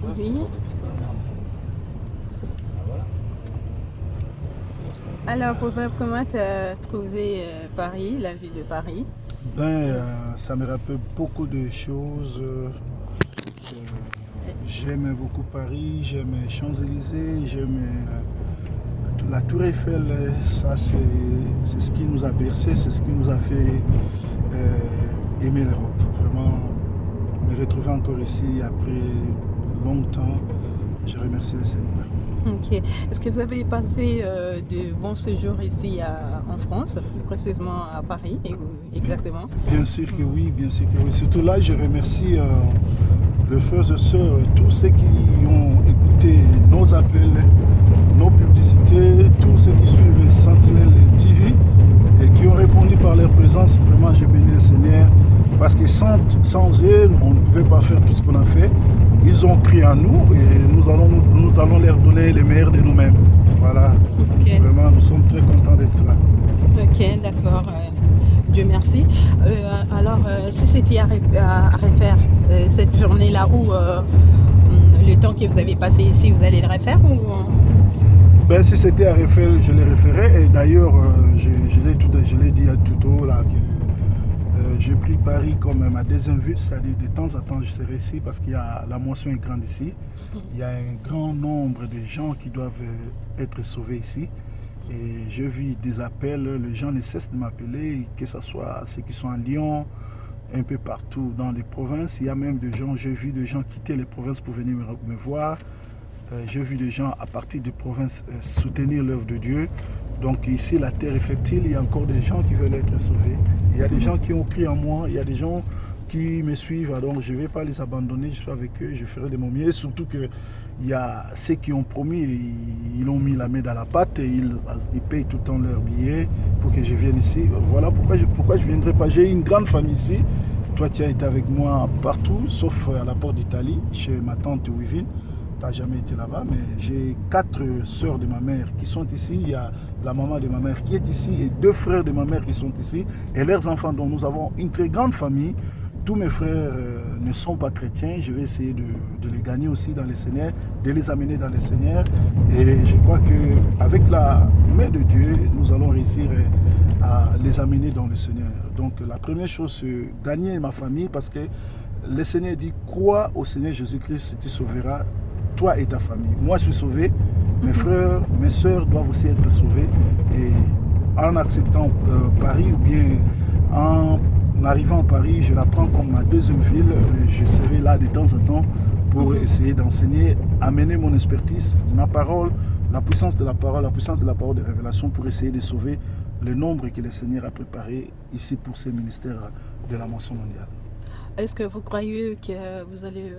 Oui. Alors, Proverbe, comment tu as trouvé Paris, la ville de Paris? Ça me rappelle beaucoup de choses. J'aime beaucoup Paris, j'aime les Champs-Élysées, j'aime la Tour Eiffel. Ça, c'est ce qui nous a bercé, c'est ce qui nous a fait aimer l'Europe. Vraiment, me retrouver encore ici après longtemps, je remercie le Seigneur. Ok. Est-ce que vous avez passé de bons séjours ici en France, plus précisément à Paris, exactement? Bien sûr que oui, bien sûr que oui. Surtout là, je remercie les frères et sœurs, tous ceux qui ont écouté nos appels, nos publicités, tous ceux qui suivent Sentinelle TV et qui ont répondu par leur présence. Vraiment, je bénis le Seigneur parce que sans eux, on ne pouvait pas faire tout ce qu'on a fait. Ils ont crié à nous et nous allons leur donner le meilleur de nous-mêmes. Voilà. Ok. Vraiment, nous sommes très contents d'être là. Ok, d'accord. Dieu merci. Alors, si c'était à refaire cette journée-là ou le temps que vous avez passé ici, vous allez le refaire ou... Ben, si c'était à refaire, je les referais. Et d'ailleurs, je l'ai dit tout haut là, que j'ai pris Paris comme ma deuxième ville, c'est-à-dire de temps en temps je serai ici parce qu'il y a la moisson est grande ici. Il y a un grand nombre de gens qui doivent être sauvés ici. Et je vis des appels, les gens ne cessent de m'appeler, que ce soit ceux qui sont à Lyon, un peu partout dans les provinces. Il y a même des gens, j'ai vu des gens quitter les provinces pour venir me voir. J'ai vu des gens à partir des provinces soutenir l'œuvre de Dieu. Donc ici, la terre est fertile, il y a encore des gens qui veulent être sauvés. Il y a des gens qui ont crié en moi, il y a des gens qui me suivent, donc je ne vais pas les abandonner, je suis avec eux, je ferai de mon mieux. Surtout qu'il y a ceux qui ont promis, ils ont mis la main dans la pâte et ils payent tout le temps leur billet pour que je vienne ici. Voilà pourquoi je ne viendrai pas. J'ai une grande famille ici. Toi, tu as été avec moi partout, sauf à la porte d'Italie, chez ma tante Wivine. Tu n'as jamais été là-bas, mais j'ai 4 sœurs de ma mère qui sont ici. Il y a la maman de ma mère qui est ici et 2 frères de ma mère qui sont ici et leurs enfants. Donc nous avons une très grande famille. Tous mes frères ne sont pas chrétiens. Je vais essayer de les gagner aussi dans les Seigneurs, de les amener dans les Seigneurs. Et je crois qu'avec la main de Dieu, nous allons réussir à les amener dans le Seigneur. Donc la première chose, c'est gagner ma famille parce que le Seigneur dit, crois au Seigneur Jésus-Christ, tu sauveras toi et ta famille. Moi, je suis sauvé. Mes frères, mes soeurs doivent aussi être sauvés. Et en acceptant Paris ou bien en arrivant à Paris, je la prends comme ma deuxième ville. Je serai là de temps en temps pour essayer d'enseigner, amener mon expertise, ma parole, la puissance de la parole de révélation pour essayer de sauver le nombre que le Seigneur a préparé ici pour ces ministères de la moisson mondiale. Est-ce que vous croyez que vous allez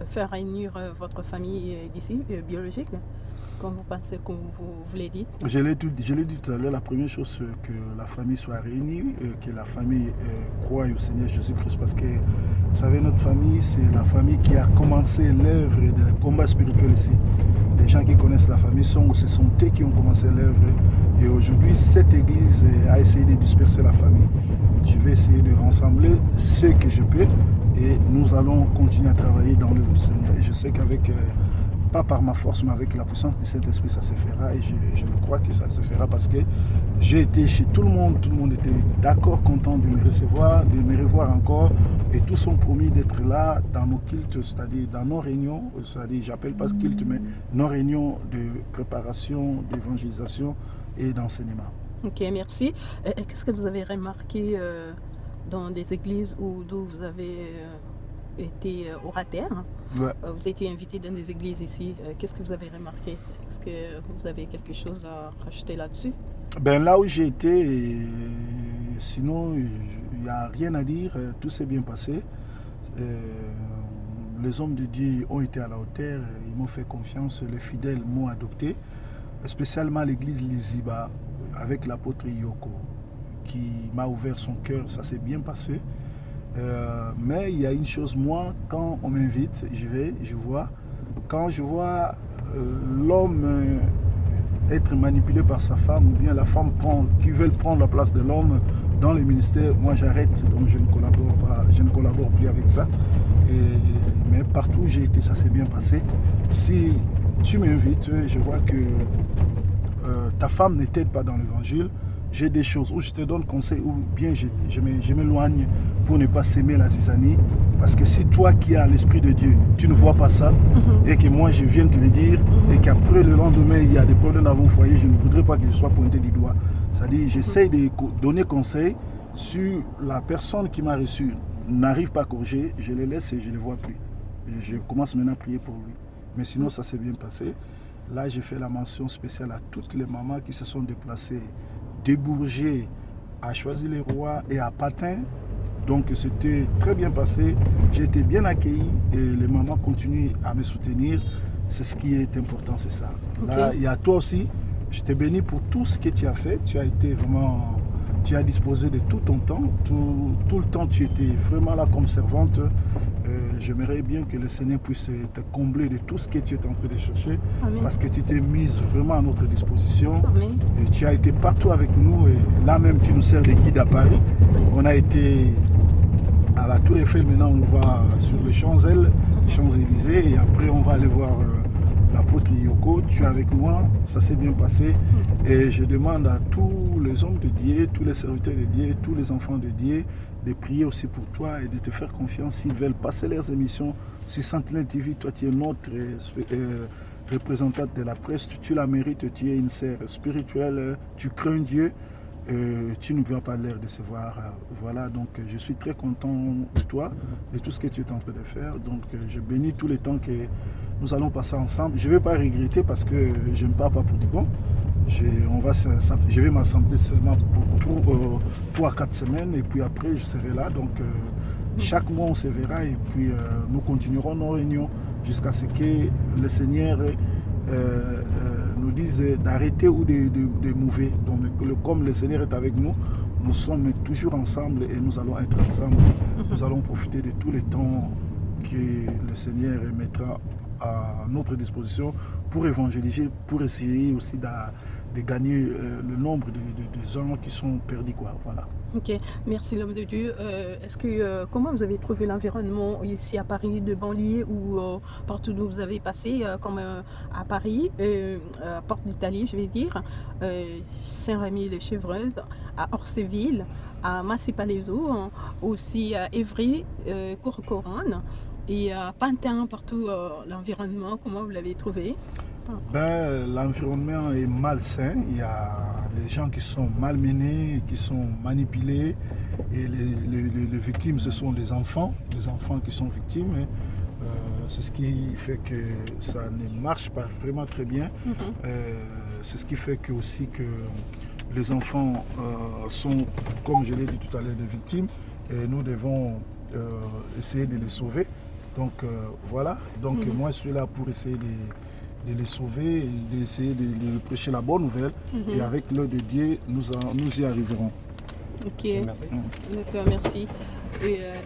faire réunir votre famille d'ici, biologique, comme vous pensez, comme vous l'avez dit? Je l'ai dit tout à l'heure, la première chose, c'est que la famille soit réunie, que la famille croie au Seigneur Jésus-Christ, parce que, vous savez, notre famille, c'est la famille qui a commencé l'œuvre des combats spirituels ici. Les gens qui connaissent la famille ce sont eux qui ont commencé l'œuvre. Et aujourd'hui, cette église a essayé de disperser la famille. Je vais essayer de rassembler ceux que je peux et nous allons continuer à travailler dans l'œuvre du Seigneur. Et je sais qu'avec, pas par ma force, mais avec la puissance du Saint-Esprit, ça se fera. Et je le crois que ça se fera parce que j'ai été chez tout le monde était d'accord, content de me recevoir, de me revoir encore. Et tous ont promis d'être là dans nos cultes, c'est-à-dire dans nos réunions, c'est-à-dire, j'appelle pas culte, mais nos réunions de préparation, d'évangélisation et d'enseignement. Ok, merci. Qu'est-ce que vous avez remarqué dans des églises d'où vous avez été orateur? Ouais. Vous étiez invité dans des églises ici. Qu'est-ce que vous avez remarqué? Est-ce que vous avez quelque chose à rajouter là-dessus? Ben là où j'ai été, sinon il n'y a rien à dire, tout s'est bien passé. Les hommes de Dieu ont été à la hauteur, ils m'ont fait confiance, les fidèles m'ont adopté, spécialement l'église Liziba avec l'apôtre Yoko qui m'a ouvert son cœur, ça s'est bien passé. Mais il y a une chose, moi, quand on m'invite, je vois. Quand je vois l'homme être manipulé par sa femme, ou bien la femme qui veut prendre la place de l'homme dans les ministères, moi j'arrête, donc je ne collabore plus avec ça. Et mais partout où j'ai été, ça s'est bien passé. Si tu m'invites, je vois que ta femme ne t'aide pas dans l'évangile, j'ai des choses où je te donne conseil ou bien je m'éloigne pour ne pas s'aimer la zizanie. Parce que si toi qui as l'Esprit de Dieu, tu ne vois pas ça, et que moi je viens te le dire, et qu'après le lendemain il y a des problèmes dans vos foyers, je ne voudrais pas que je sois pointé du doigt. C'est-à-dire, j'essaie de donner conseil sur la personne qui m'a reçu, n'arrive pas à corriger, je le laisse et je ne le vois plus. Et je commence maintenant à prier pour lui. Mais sinon, ça s'est bien passé. Là, j'ai fait la mention spéciale à toutes les mamans qui se sont déplacées de Bourget à Choisy-le-Roi et à Patin. Donc, c'était très bien passé. J'ai été bien accueilli et les mamans continuent à me soutenir. C'est ce qui est important, c'est ça. Okay. Là, il y a toi aussi. Je t'ai béni pour tout ce que tu as fait. Tu as été vraiment... Tu as disposé de tout ton temps. Tout le temps, tu étais vraiment là comme servante. J'aimerais bien que le Seigneur puisse te combler de tout ce que tu es en train de chercher. Amen. Parce que tu t'es mise vraiment à notre disposition. Et tu as été partout avec nous. Et là même, tu nous sers de guide à Paris. On a été à la Tour Eiffel. Maintenant, on va sur les Champs-Élysées. Et après, on va aller voir l'apôtre Yoko. Tu es avec moi. Ça s'est bien passé. Et je demande à tous les hommes de Dieu, tous les serviteurs de Dieu, tous les enfants de Dieu, de prier aussi pour toi et de te faire confiance s'ils veulent passer leurs émissions sur Sentinelle TV. Toi, tu es notre représentante de la presse, tu la mérites, tu es une sœur spirituelle, tu crains Dieu, tu ne vas pas l'air décevoir. Voilà, donc je suis très content de toi, de tout ce que tu es en train de faire. Donc je bénis tous les temps que nous allons passer ensemble. Je ne vais pas regretter parce que je ne pars pas pour du bon. Je vais m'absenter seulement pour 3 à 4 semaines et puis après je serai là. Donc chaque mois on se verra et puis nous continuerons nos réunions jusqu'à ce que le Seigneur nous dise d'arrêter ou de mouver. Donc comme le Seigneur est avec nous, nous sommes toujours ensemble et nous allons être ensemble. Nous allons profiter de tous les temps que le Seigneur mettra à notre disposition pour évangéliser, pour essayer aussi de gagner le nombre de gens qui sont perdus, quoi. Voilà. Ok, merci l'homme de Dieu. Comment vous avez trouvé l'environnement ici à Paris, de banlieue ou partout où vous avez passé, comme à Paris, à Porte d'Italie, je vais dire, Saint-Rémy-les-Chevreuse, à Orceville, à Massy-Palaiseau, aussi à Évry, Courcouronnes. Et Pantin, partout, l'environnement, comment vous l'avez trouvé? L'environnement est malsain. Il y a les gens qui sont malmenés, qui sont manipulés. Et les victimes, ce sont les enfants qui sont victimes. C'est ce qui fait que ça ne marche pas vraiment très bien. C'est ce qui fait que aussi que les enfants sont, comme je l'ai dit tout à l'heure, des victimes. Et nous devons essayer de les sauver. Donc voilà, donc moi je suis là pour essayer de les sauver et d'essayer de prêcher la bonne nouvelle. Et avec l'aide de Dieu, nous y arriverons. Ok, d'accord, merci.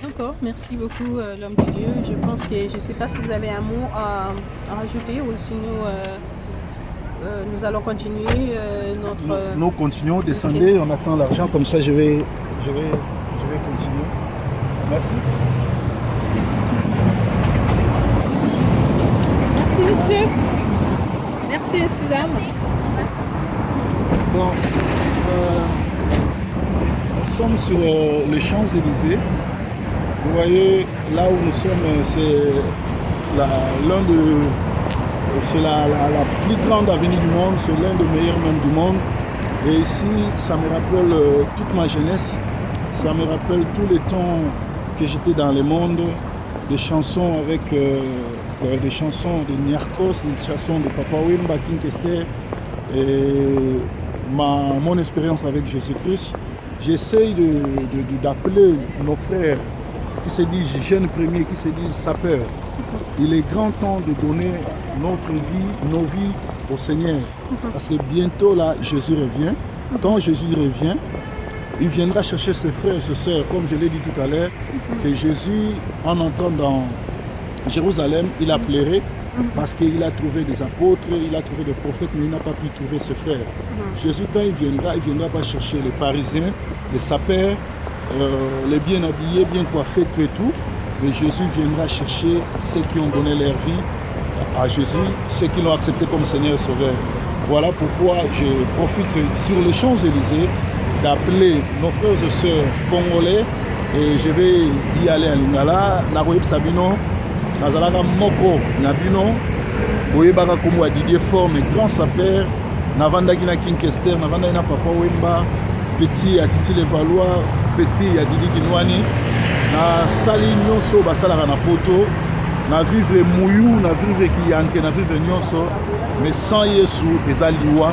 D'accord, merci beaucoup l'homme de Dieu. Je pense que, je ne sais pas si vous avez un mot à rajouter ou sinon nous allons continuer notre... Nous continuons, descendez, on attend l'argent, comme ça je vais continuer. Merci. Monsieur. Merci, monsieur, dame. Bon, nous sommes sur les Champs-Élysées. Vous voyez, là où nous sommes, c'est la plus grande avenue du monde, c'est l'un des meilleurs même du monde. Et ici, ça me rappelle toute ma jeunesse. Ça me rappelle tous les temps que j'étais dans le monde, des chansons avec... des chansons de Niarchos, des chansons de Papa Wemba, King Kester et mon expérience avec Jésus-Christ. J'essaye d'appeler nos frères qui se disent jeunes premiers, qui se disent sapeurs. Il est grand temps de donner notre vie, nos vies au Seigneur. Parce que bientôt là, Jésus revient. Quand Jésus revient, il viendra chercher ses frères et ses sœurs, comme je l'ai dit tout à l'heure, que Jésus, en entrant dans Jérusalem, il a pleuré parce qu'il a trouvé des apôtres, il a trouvé des prophètes, mais il n'a pas pu trouver ses frères. Jésus, quand il viendra pas chercher les Parisiens, les sapeurs, les bien habillés, bien coiffés, tout et tout. mais Jésus viendra chercher ceux qui ont donné leur vie à Jésus, ceux qui l'ont accepté comme Seigneur et Sauveur. Voilà pourquoi je profite sur les Champs-Élysées d'appeler nos frères et sœurs congolais et je vais y aller à Lingala, Naroyeb Sabino, Nazalaka Moko, Nabino, Oyebaka Koumou Didier Forme, grand sapeur, Navandaki na King Kester, Navandaki na Papa Wemba, petit à Titi Levalois, petit à Didi Kinwani, na sali nyonso basalaka na poto, na vivre mouyou, na vivre kiyanke, na vivre nyonso, mais sans Yesu eza liwa,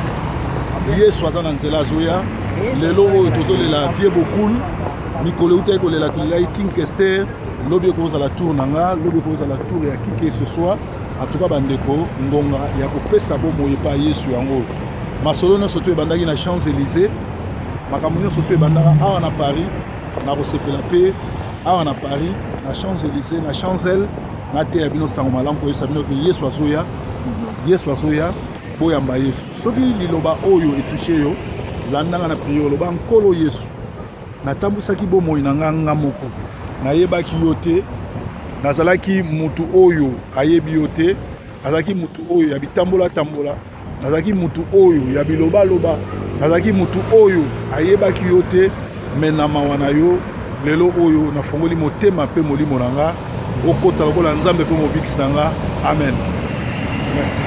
Yesu aza na nzela azoya, lelo oyo tozolela vie bokul, mikolo uta ekolela tolela King Kester, lobi ekozala tour nanga, lobi ekozala tour ya kike ce soir, en tout cas bandeko ngonga ya kopesa bomoi epa Yesu yango. Masolo nyonso to ebandaki na Champs-Élysées, makambo nyonso to ebandaka awa na Paris, na kosepela mpe awa na Paris, na Champs-Élysées, na Champs-Élysées, na te ya bino sango malamu koyebisa bino ke Yesu azoya, Yesu azoya, boyamba Yesu. Soki liloba oyo etushe yo, landanga na priere loba nkolo Yesu. Natambusaki bomoi na nga moko. Nayebaki yo te, nazalaki mutu oyo ayebi yo te, nazalaki mutu oyo ya bitambola tambola, nazalaki mutu oyo ya biloba loba, nazalaki mutu oyo ayebaki yo te, mais na mawa na yo lelo oyo nafongoli motema mpe molimo na nga okota lokola Nzambe mpe mobikisi na nga. Amen. Merci.